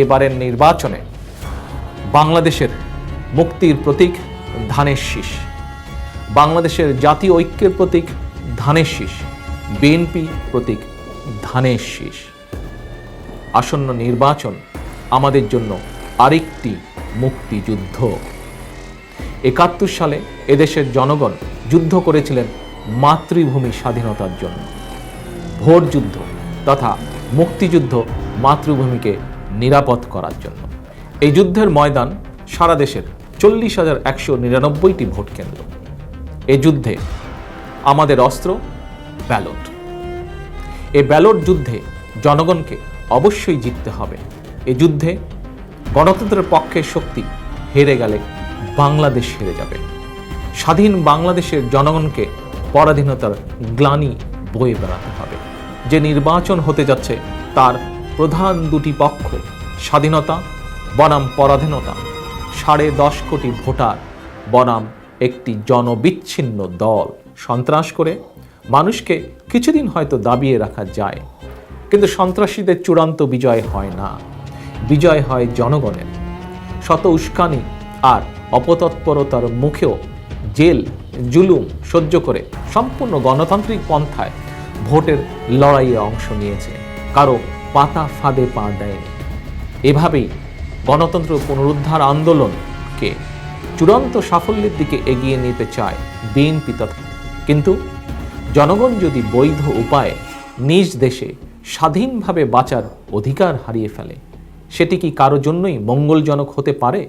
এবারের নির্বাচনে বাংলাদেশের মুক্তির প্রতীক ধানের শীষ, বাংলাদেশের জাতীয় ঐক্যের প্রতীক ধানের শীষ, বিএনপি প্রতীক ধানের শীষ। আসন্ন নির্বাচন আমাদের জন্য আরেকটি মুক্তিযুদ্ধ। ৭১ সালে এদেশের জনগণ যুদ্ধ করেছিলেন মাতৃভূমি স্বাধীনতার জন্য। ভোট যুদ্ধ তথা মুক্তিযুদ্ধ মাতৃভূমিকে নিরাপদ করার জন্য। এই যুদ্ধের ময়দান সারা দেশের 40,199টি ভোট কেন্দ্র। এই যুদ্ধে আমাদের অস্ত্র ব্যালট। এই ব্যালট যুদ্ধে জনগণকে অবশ্যই জিততে হবে। এই যুদ্ধে গণতন্ত্রের পক্ষের শক্তি হেরে গেলে বাংলাদেশ হেরে যাবে। স্বাধীন বাংলাদেশের জনগণকে পরাধীনতার গ্লানি বয়ে বেড়াতে হবে। যে নির্বাচন হতে যাচ্ছে তার প্রধান দুটি পক্ষ স্বাধীনতা বনাম পরাধীনতা, 10.5 কোটি ভোটার বনাম একটি জনবিচ্ছিন্ন দল। সন্ত্রাস করে মানুষকে কিছুদিন হয়তো দাবিয়ে রাখা যায়, কিন্তু সন্ত্রাসীদের চূড়ান্ত বিজয় হয় না। বিজয় হয় জনগণের। শত উস্কানি আর অপতৎপরতার মুখেও জেল জুলুম সহ্য করে সম্পূর্ণ গণতান্ত্রিক পন্থায় ভোটের লড়াইয়ে অংশ নিয়েছে, কারো পাতা ফাঁদে পা দেয়নি। এভাবেই গণতন্ত্র পুনরুদ্ধার আন্দোলনকে চূড়ান্ত সাফল্যের দিকে এগিয়ে নিতে চায় বিএনপি। কিন্তু জনগণ যদি বৈধ উপায়ে নিজ দেশে স্বাধীনভাবে বাঁচার অধিকার হারিয়ে ফেলে, সেটি কি কারো জন্যই মঙ্গলজনক হতে পারে?